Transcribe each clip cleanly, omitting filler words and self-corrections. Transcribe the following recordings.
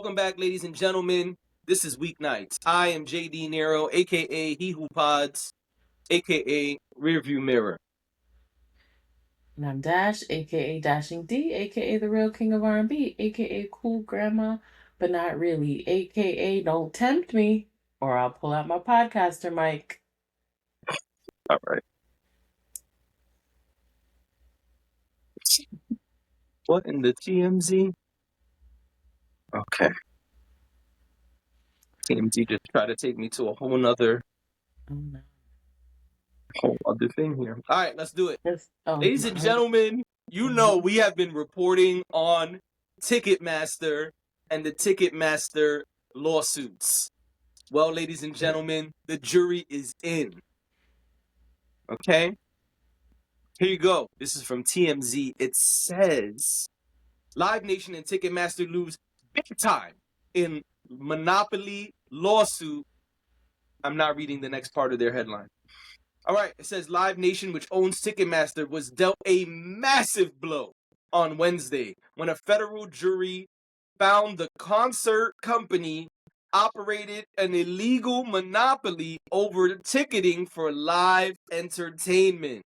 Welcome back, ladies and gentlemen. This is Weeknights. I am JD Nero, aka He Who Pods, aka Rearview Mirror. And I'm Dash, aka Dashing D, aka the real king of R&B, aka Cool Grandma, but not really, aka Don't Tempt Me, or I'll pull out my podcaster mic. All right. What in the TMZ? Okay. TMZ just tried to take me to a whole other thing here. All right, let's do it. Ladies and gentlemen, you know we have been reporting on Ticketmaster and the Ticketmaster lawsuits. Well, ladies and gentlemen, the jury is in. Okay? Here you go. This is from TMZ. It says Live Nation and Ticketmaster lose big time in monopoly lawsuit. I'm not reading the next part of their headline. All right. It says Live Nation, which owns Ticketmaster, was dealt a massive blow on Wednesday when a federal jury found the concert company operated an illegal monopoly over ticketing for live entertainment.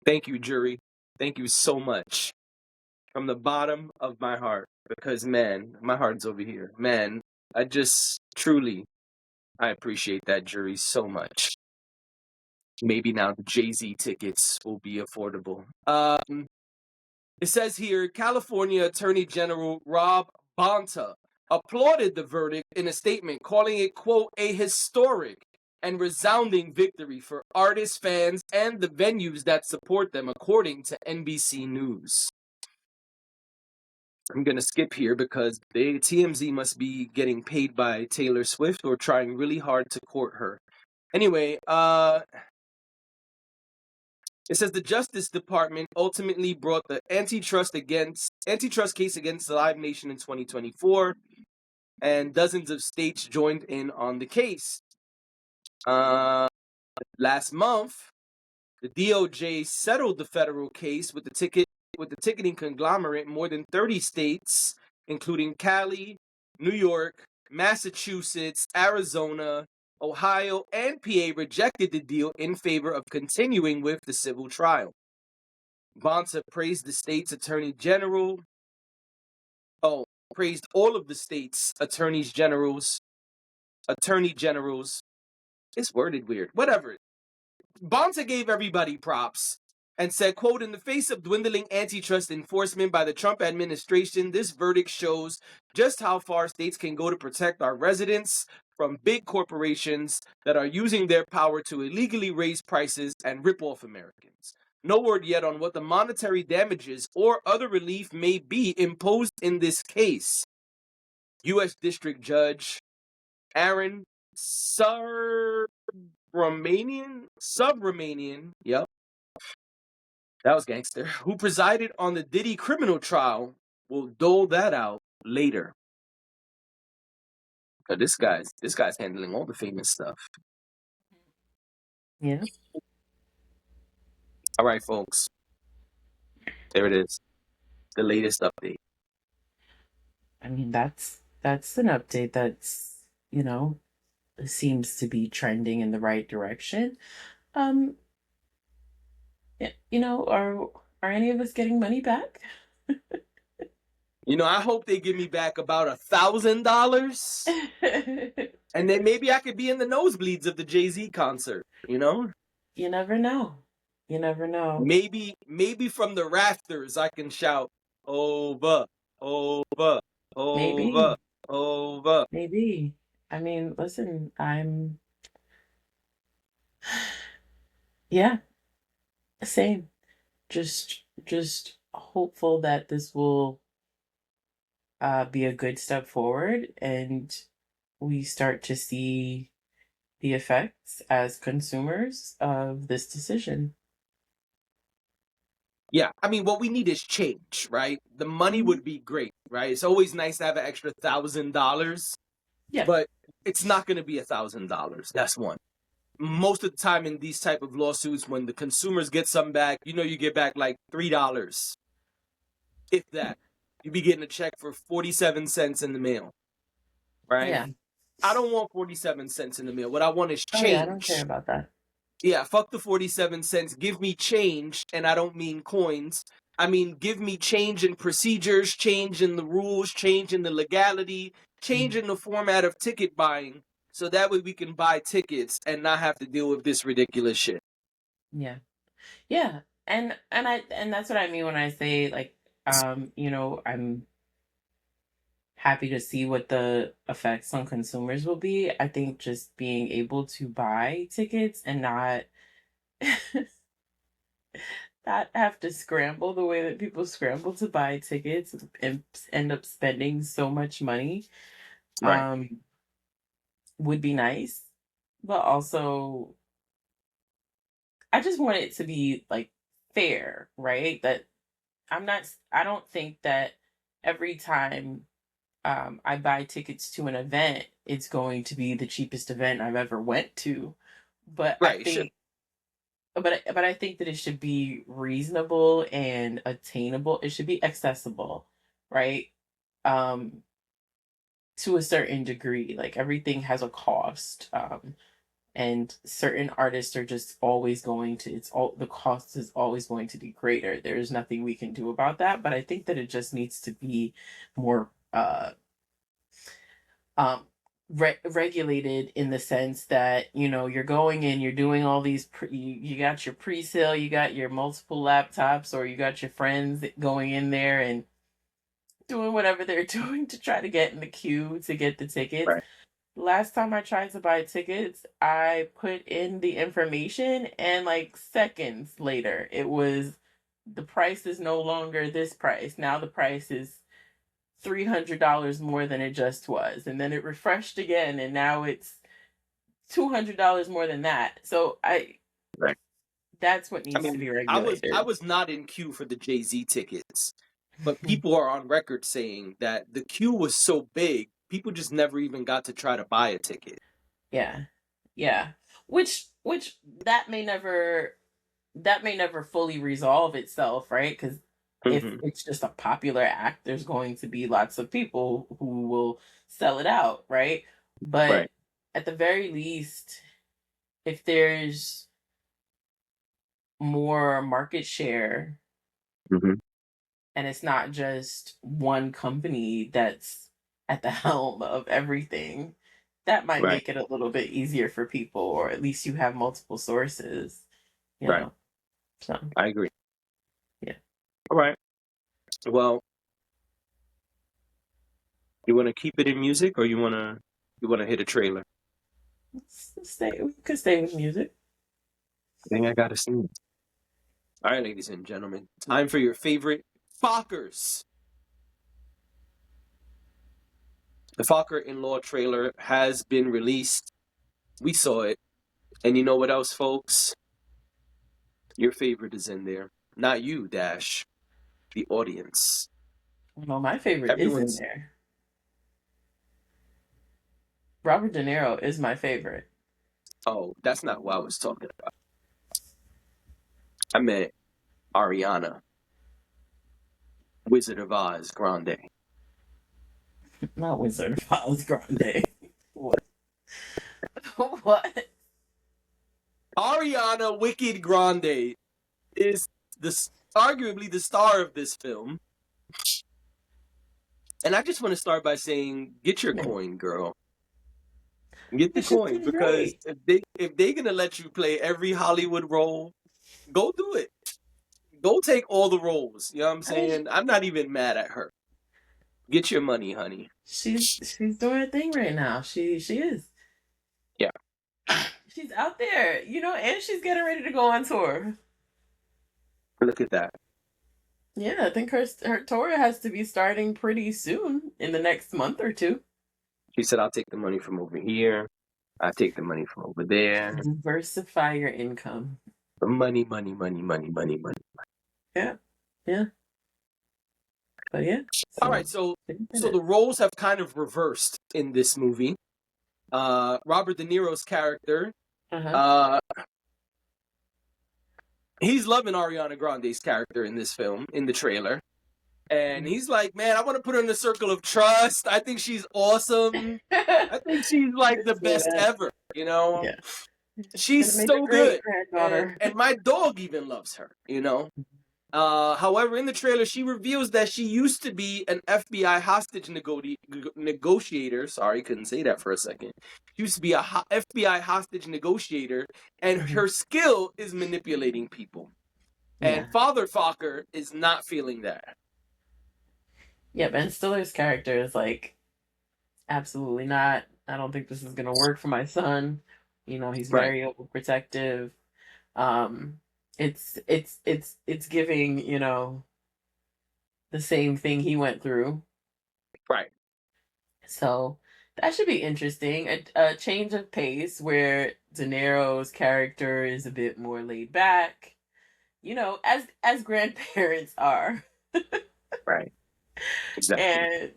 Thank you, jury. Thank you so much. From the bottom of my heart. Because, man, my heart's over here. Man, I appreciate that jury so much. Maybe now the Jay-Z tickets will be affordable. It says here, California Attorney General Rob Bonta applauded the verdict in a statement, calling it, quote, a historic and resounding victory for artists, fans, and the venues that support them, according to NBC News. I'm going to skip here because TMZ must be getting paid by Taylor Swift or trying really hard to court her. Anyway, it says the Justice Department ultimately brought the antitrust case against the Live Nation in 2024, and dozens of states joined in on the case. Last month, the DOJ settled the federal case with the ticketing conglomerate. More than 30 states, including Cali, New York, Massachusetts, Arizona, Ohio, and PA, rejected the deal in favor of continuing with the civil trial. Bonta praised the state's attorney general. Praised all of the state's attorney generals. It's worded weird. Whatever. Bonta gave everybody props and said, quote, in the face of dwindling antitrust enforcement by the Trump administration, this verdict shows just how far states can go to protect our residents from big corporations that are using their power to illegally raise prices and rip off Americans. No word yet on what the monetary damages or other relief may be imposed in this case. U.S. District Judge Aaron Subramanian, yep, that was gangster, who presided on the Diddy criminal trial, will dole that out later. This guy's handling all the famous stuff. Yeah. All right, folks. There it is. The latest update. I mean, that's an update that's, seems to be trending in the right direction. Are any of us getting money back? I hope they give me back about $1,000, and then maybe I could be in the nosebleeds of the Jay-Z concert. You never know. Maybe from the rafters I can shout, over, over, over, over. Maybe. I mean, listen, I'm... Yeah. Same. Just hopeful that this will be a good step forward and we start to see the effects as consumers of this decision. Yeah, I mean, what we need is change, right? The money would be great, right? It's always nice to have an extra $1,000, but it's not going to be $1,000. That's one. Most of the time in these type of lawsuits, when the consumers get something back, you get back like $3, if that. you be getting a check for 47 cents in the mail, right? Yeah. I don't want 47 cents in the mail. What I want is change. Oh, yeah, I don't care about that. Yeah, fuck the 47 cents. Give me change, and I don't mean coins. I mean, give me change in procedures, change in the rules, change in the legality, change in the format of ticket buying, so that way we can buy tickets and not have to deal with this ridiculous shit. Yeah. Yeah. And that's what I mean when I say, like, you know, I'm happy to see what the effects on consumers will be. I think just being able to buy tickets and not not have to scramble the way that people scramble to buy tickets and end up spending so much money, Right. would be nice. But also, I just want it to be like fair, right? That I don't think that every time I buy tickets to an event, it's going to be the cheapest event I've ever went to. But I Right, sure. think, but I think that it should be reasonable and attainable. It should be accessible, right? Um, to a certain degree. Like everything has a cost. And certain artists are just always going to the cost is always going to be greater. There's nothing we can do about that, but I think that it just needs to be more regulated in the sense that, you know, you're going in, you're doing all these you got your pre-sale, you got your multiple laptops, or you got your friends going in there and doing whatever they're doing to try to get in the queue to get the tickets. Right. Last time I tried to buy tickets, I put in the information, and like seconds later, it was the price is no longer this price. Now the price is $300 more than it just was. And then it refreshed again, and now it's $200 more than that. So Right. that's what I needs to mean, be I was regulated. not in queue for the Jay-Z tickets, but people are on record saying that the queue was so big, people just never even got to try to buy a ticket. Yeah. Yeah. Which that may never fully resolve itself, right? Because if Mm-hmm. it's just a popular act, there's going to be lots of people who will sell it out, right? But Right. at the very least, if there's more market share Mm-hmm. and it's not just one company that's at the helm of everything, that might Right. make it a little bit easier for people, or at least you have multiple sources, you Right. know. So I agree. yeah. All right. Well, you want to keep it in music, or you want to hit a trailer? We could stay with music. I think I gotta sing. All right, ladies and gentlemen, time for your favorite Fockers. The Focker In-Law trailer has been released. We saw it. And you know what else, folks? Your favorite is in there. Not you, Dash. The audience. Well, my favorite is in Everyone's... there. Robert De Niro is my favorite. Oh, that's not what I was talking about. I meant Ariana. Wizard of Oz Grande. Not Wizard of Oz Grande. What? What? Ariana Wicked Grande is arguably the star of this film. And I just want to start by saying, get your coin, girl. Get the She's coin, doing because great. if they gonna let you play every Hollywood role, go do it. Go take all the roles. You know what I'm I mean, saying? I'm not even mad at her. Get your money, honey. she's doing a thing right now. She is. Yeah. She's out there, you know, and she's getting ready to go on tour. Look at that. Yeah, I think her tour has to be starting pretty soon, in the next month or two. She said, I'll take the money from over here. I'll take the money from over there. Diversify your income. Money, money, money, money, money, money. Yeah. Yeah. But yeah. All right, so the roles have kind of reversed in this movie. Robert De Niro's character, he's loving Ariana Grande's character in this film, in the trailer. And he's like, man, I want to put her in the circle of trust. I think she's awesome. I think she's like the best ever, you know? Yeah. She's Gonna make a so great good. granddaughter. And my dog even loves her, you know? However, in the trailer, she reveals that she used to be an FBI hostage negotiator. Sorry, couldn't say that for a second. She used to be a FBI hostage negotiator, and her skill is manipulating people. And Father Focker is not feeling that. Yeah, Ben Stiller's character is like, absolutely not. I don't think this is gonna work for my son. You know, he's very overprotective. It's giving, you know, the same thing he went through. Right. So that should be interesting. A change of pace where De Niro's character is a bit more laid back, you know, as grandparents are. Right. Exactly.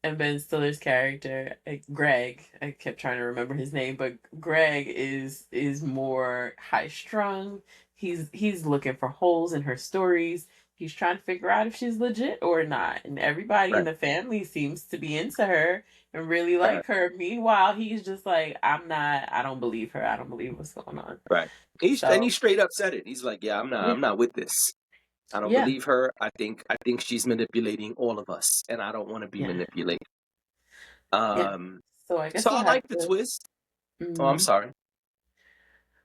And Ben Stiller's character, Greg, I kept trying to remember his name, but Greg is more high strung. He's looking for holes in her stories. He's trying to figure out if she's legit or not. And everybody in the family seems to be into her and really like her. Meanwhile, he's just like, I don't believe her. I don't believe what's going on. Right. He straight up said it. He's like, yeah, I'm not with this. I don't believe her. I think she's manipulating all of us, and I don't want to be manipulated. So I guess I like the twist. Oh, I'm sorry.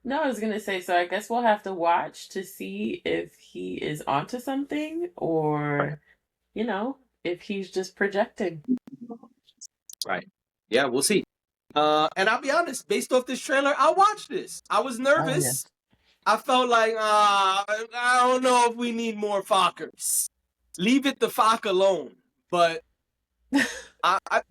No, I was gonna say, so I guess we'll have to watch to see if he is onto something or, you know, if he's just projecting. Right. Yeah, we'll see. And I'll be honest, based off this trailer, I'll watch this. I was nervous. I felt like, I don't know if we need more Fockers. Leave it the Fock alone. But I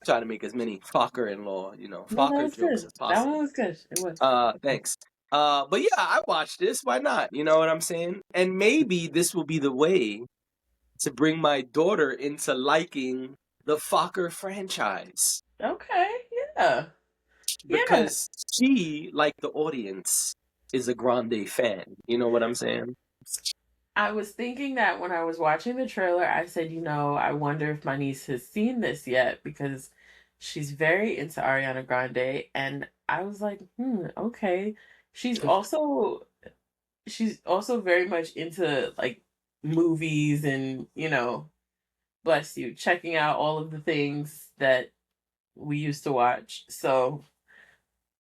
try to make as many Focker In-Law, you know, Focker jokes as possible. That one was good. It was. Thanks. But yeah, I watched this. Why not? You know what I'm saying? And maybe this will be the way to bring my daughter into liking the Focker franchise. Okay, yeah. Because she, like the audience, is a Grande fan. You know what I'm saying? I was thinking that when I was watching the trailer, I said, you know, I wonder if my niece has seen this yet because she's very into Ariana Grande. And I was like, okay. She's also very much into like movies and, you know, bless you, checking out all of the things that we used to watch. So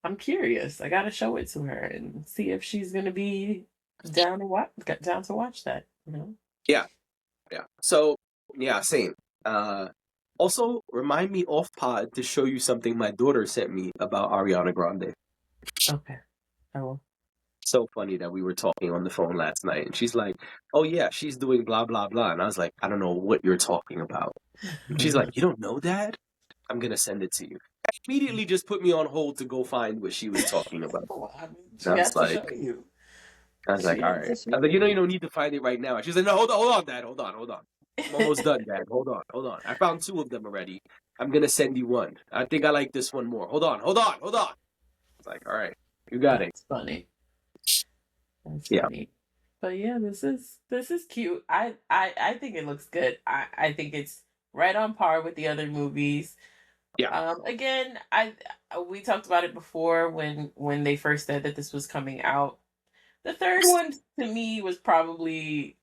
I'm curious. I gotta show it to her and see if she's gonna be down to watch that, you know? Yeah. So yeah, same. Also remind me off pod to show you something my daughter sent me about Ariana Grande. Okay. I will. So funny that we were talking on the phone last night and she's like, oh yeah, she's doing blah blah blah, and I was like, I don't know what you're talking about. And she's like, you don't know that? I'm gonna send it to you. Immediately just put me on hold to go find what she was talking about. She has to show you. I was like, all right. I was like, you don't need to find it right now. She's like, no, hold on, Dad. Hold on. I'm almost done, Dad. Hold on. I found 2 of them already. I'm going to send you one. I think I like this one more. Hold on. It's like, all right, you got it. That's funny. But yeah, this is cute. I think it looks good. I think it's right on par with the other movies. Yeah. Again, we talked about it before when they first said that this was coming out. The third one to me was probably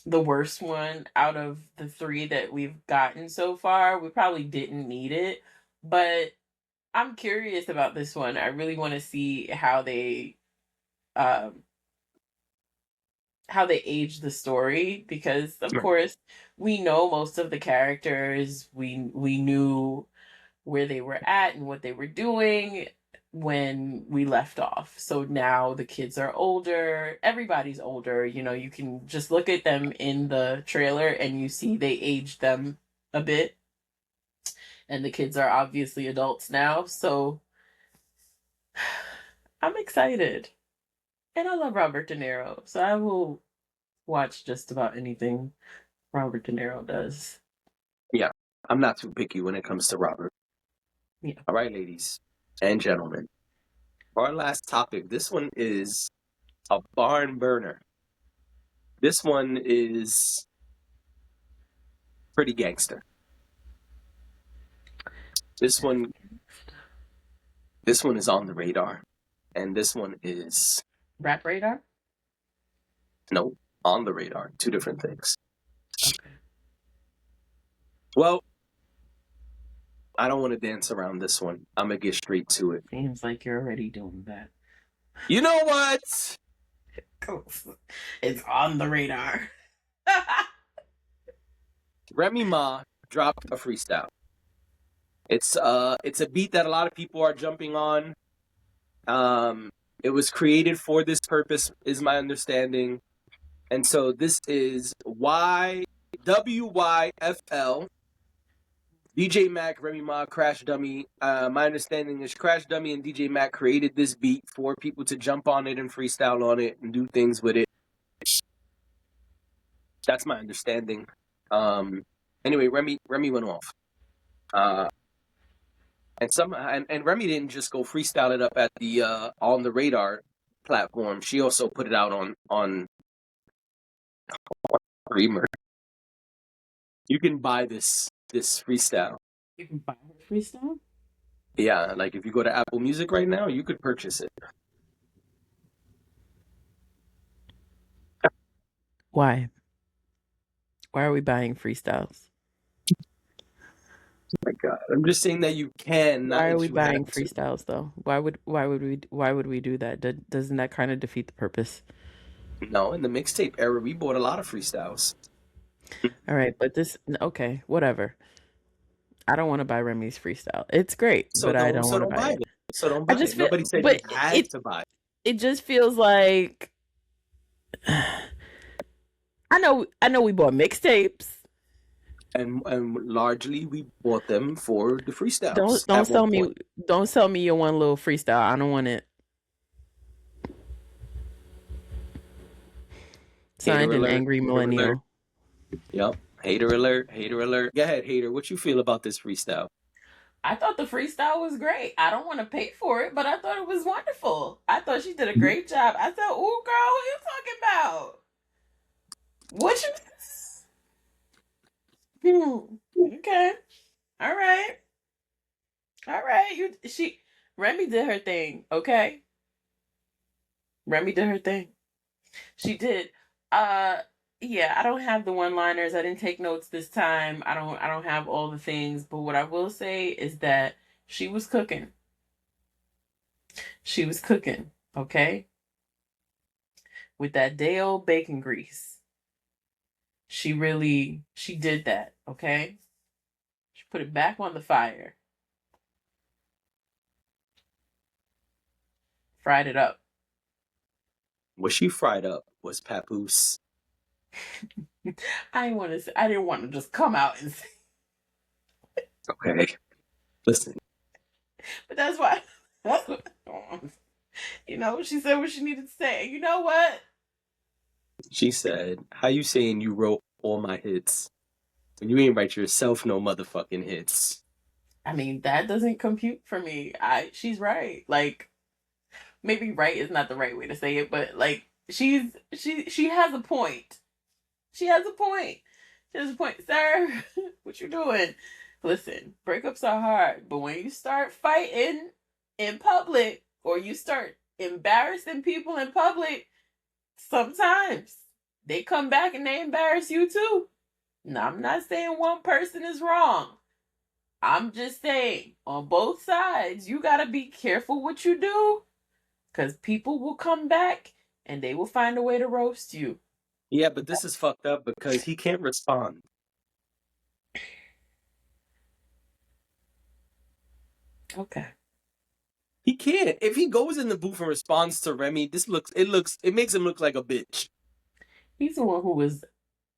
the worst one out of the 3 that we've gotten so far. We probably didn't need it, but I'm curious about this one. I really want to see how they age the story because of course we know most of the characters. We knew where they were at and what they were doing when we left off. So now the kids are older. Everybody's older. You know, you can just look at them in the trailer and you see they aged them a bit. And the kids are obviously adults now. So I'm excited. And I love Robert De Niro. So I will watch just about anything Robert De Niro does. Yeah. I'm not too picky when it comes to Robert. Yeah. All right, ladies and gentlemen. Our last topic. This one is a barn burner. This one is pretty gangster. This one is on the radar, and this one is Rap radar? no, on the radar. Two different things. Okay. Well, I don't want to dance around this one. I'm gonna get straight to it. Seems like you're already doing that. You know what? It's on the radar. Remy Ma dropped a freestyle. It's a beat that a lot of people are jumping on. It was created for this purpose, is my understanding. And so this is W.Y.F.L, DJ Mac, Remy Ma, Crash Dummy. My understanding is Crash Dummy and DJ Mac created this beat for people to jump on it and freestyle on it and do things with it. That's my understanding. Anyway, Remy went off. And Remy didn't just go freestyle it up at the on the radar platform. She also put it out on Reamer. You can buy this freestyle. You can buy her freestyle? Yeah, like if you go to Apple Music right now, you could purchase it. Why? Why are we buying freestyles? Oh my God, I'm just saying that you can. Why are we buying freestyles though? Why would we do that? Doesn't that kind of defeat the purpose? No, in the mixtape era, we bought a lot of freestyles. All right, but okay, whatever. I don't want to buy Remy's freestyle. It's great, but I don't want to buy it. So don't buy it. Nobody said you had to buy it. It just feels like I know we bought mixtapes. And largely we bought them for the freestyles. Don't sell me your one little freestyle. I don't want it. Signed an angry millennial. Yep. Hater alert. Go ahead, hater. What you feel about this freestyle? I thought the freestyle was great. I don't want to pay for it, but I thought it was wonderful. I thought she did a great job. I said, "Ooh, girl, what you talking about? What you?" Okay. All right. Remy did her thing. Okay. Remy did her thing. She did. Yeah, I don't have the one-liners. I didn't take notes this time. I don't have all the things, but what I will say is that she was cooking. She was cooking, okay? With that day old bacon grease. She did that, okay? She put it back on the fire. Fried it up. What she fried up was papoose. I didn't want to just come out and say. Okay. Listen. But that's why. She said what she needed to say. You know what? She said, "How you saying you wrote all my hits when you ain't write yourself no motherfucking hits?" I mean, that doesn't compute for me. She's right. Like, maybe right is not the right way to say it, but like she has a point. She has a point. Sir, what you doing? Listen, breakups are hard, but when you start fighting in public or you start embarrassing people in public, sometimes they come back and they embarrass you too. Now, I'm not saying one person is wrong. I'm just saying, on both sides, you gotta be careful what you do, because people will come back and they will find a way to roast you. Yeah, but this is fucked up because he can't respond. Okay. He can't. If he goes in the booth and responds to Remy, it makes him look like a bitch. He's the one who was.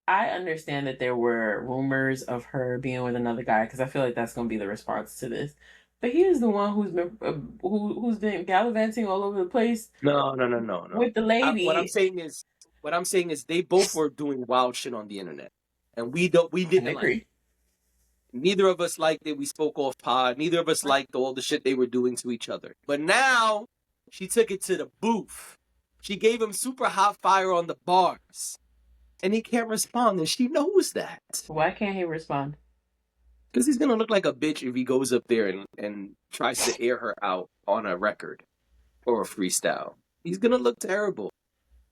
I understand that there were rumors of her being with another guy, because I feel like that's going to be the response to this. But he is the one who's been gallivanting all over the place. No. With the lady. What I'm saying is they both were doing wild shit on the internet, and we didn't agree. Like it. Neither of us liked it. We spoke off pod. Neither of us liked all the shit they were doing to each other. But now she took it to the booth. She gave him super hot fire on the bars. and he can't respond, and she knows that. Why can't he respond? Because he's gonna look like a bitch if he goes up there and tries to air her out on a record or a freestyle. He's gonna look terrible.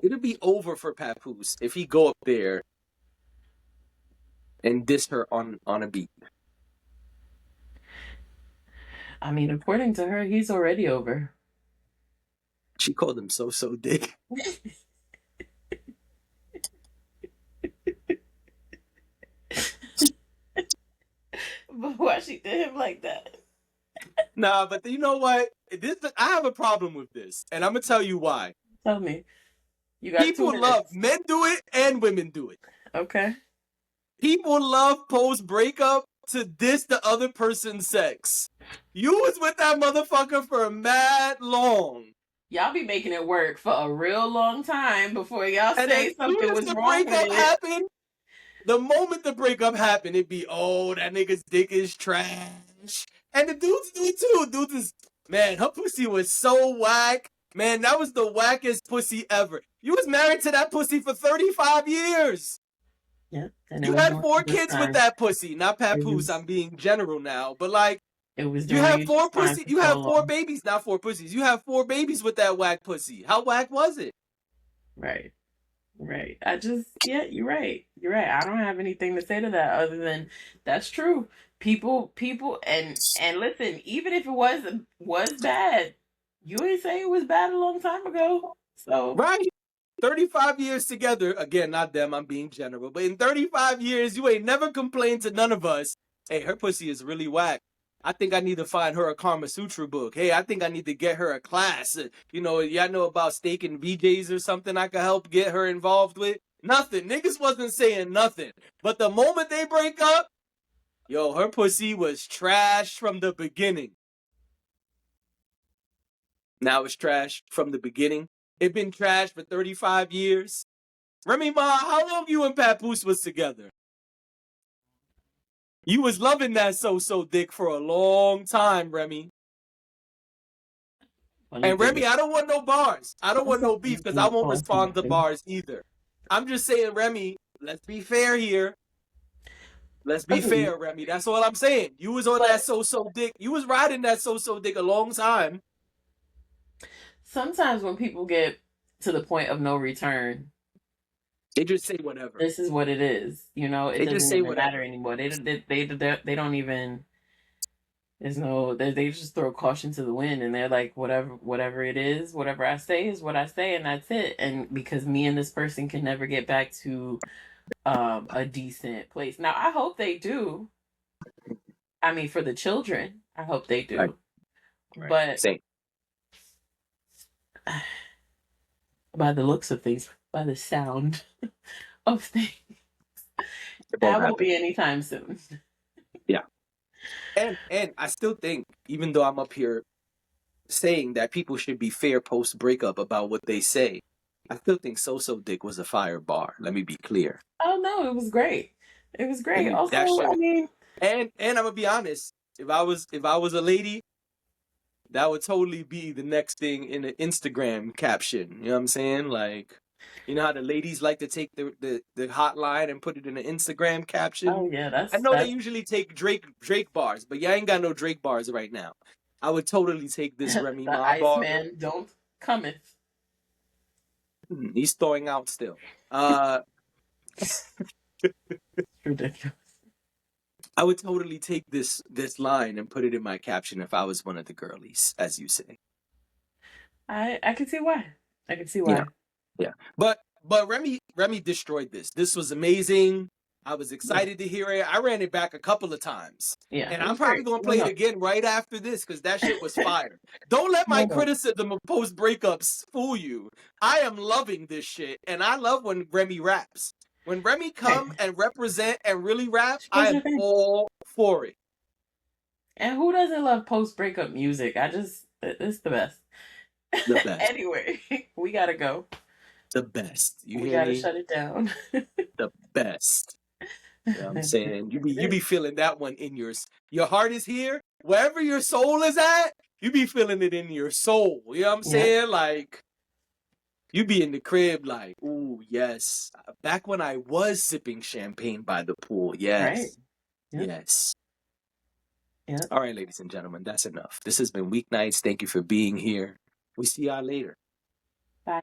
It'll be over for Papoose if he go up there and diss her on a beat. I mean, according to her, he's already over. She called him so dick. But why she did him like that? Nah, but you know what? I have a problem with this, and I'm gonna tell you why. Tell me. You got People love men do it and women do it. Okay. People love post breakup to diss the other person's sex. You was with that motherfucker for mad long. Y'all be making it work for a real long time before y'all say something was wrong with it. Happened, the moment the breakup happened, it'd be, oh, that nigga's dick is trash. And the dudes do it too. Dudes is, man, her pussy was so whack. Man, that was the wackest pussy ever. You was married to that pussy for 35 years. Yeah. You had 4 kids with that pussy. Not Papoose, I'm being general now. But like, it was you have 4 pussy. You have 4 babies, not 4 pussies. You have 4 babies with that whack pussy. How whack was it? Right. You're right. You're right. I don't have anything to say to that other than that's true. People, and listen, even if it was bad, you ain't say it was bad a long time ago. So right. 35 years together, again, not them, I'm being general, but in 35 years, you ain't never complained to none of us, hey, her pussy is really whack. I think I need to find her a Kama Sutra book. Hey, I think I need to get her a class. You know, y'all know about steak and VJs or something I could help get her involved with? Nothing. Niggas wasn't saying nothing. But the moment they break up, yo, her pussy was trash from the beginning. Now it's trash from the beginning. It been trash for 35 years. Remy Ma, how long you and Papoose was together? You was loving that so dick for a long time, Remy. And Remy, I don't want no bars. I don't want no beef because I won't respond to bars either. I'm just saying, Remy, let's be fair here. Let's be fair, Remy. That's all I'm saying. You was on that so dick. You was riding that so dick a long time. Sometimes when people get to the point of no return, they just say whatever. This is what it is. You know, it doesn't even matter anymore. They don't even. They just throw caution to the wind, and they're like, whatever it is, whatever I say is what I say, and that's it. And because me and this person can never get back to a decent place. Now, I hope they do. I mean, for the children, I hope they do. Right. But same. By the looks of things, by the sound of things, that won't be anytime soon. Yeah. And I still think, even though I'm up here saying that people should be fair post breakup about what they say, I still think So Dick was a fire bar. Let me be clear. Oh no, it was great. It was great. Also, I mean, and I'm gonna be honest. If I was a lady, that would totally be the next thing in an Instagram caption. You know what I'm saying? Like, you know how the ladies like to take the hotline and put it in an Instagram caption? Oh, yeah. I know they usually take Drake bars, but y'all ain't got no Drake bars right now. I would totally take this Remy Ma bar. The Iceman don't cometh. He's throwing out still. Ridiculous. I would totally take this line and put it in my caption if I was one of the girlies, as you say. I can see why. I can see why. Yeah. But Remy destroyed this. This was amazing. I was excited to hear it. I ran it back a couple of times. Yeah. And I'm probably going to play it again right after this because that shit was fire. Don't let my criticism of post breakups fool you. I am loving this shit. And I love when Remy raps. When Remy come and represent and really rap, I am all for it. And who doesn't love post-breakup music? It's the best. The best. Anyway, we gotta go. The best. We gotta shut it down. The best. You know what I'm saying? You be feeling that one in your heart is here. Wherever your soul is at, you be feeling it in your soul. You know what I'm saying? Like, You be in the crib like, ooh, yes. Back when I was sipping champagne by the pool, yes. Right. Yep. Yes. Yep. All right, ladies and gentlemen, that's enough. This has been Weeknights. Thank you for being here. We see y'all later.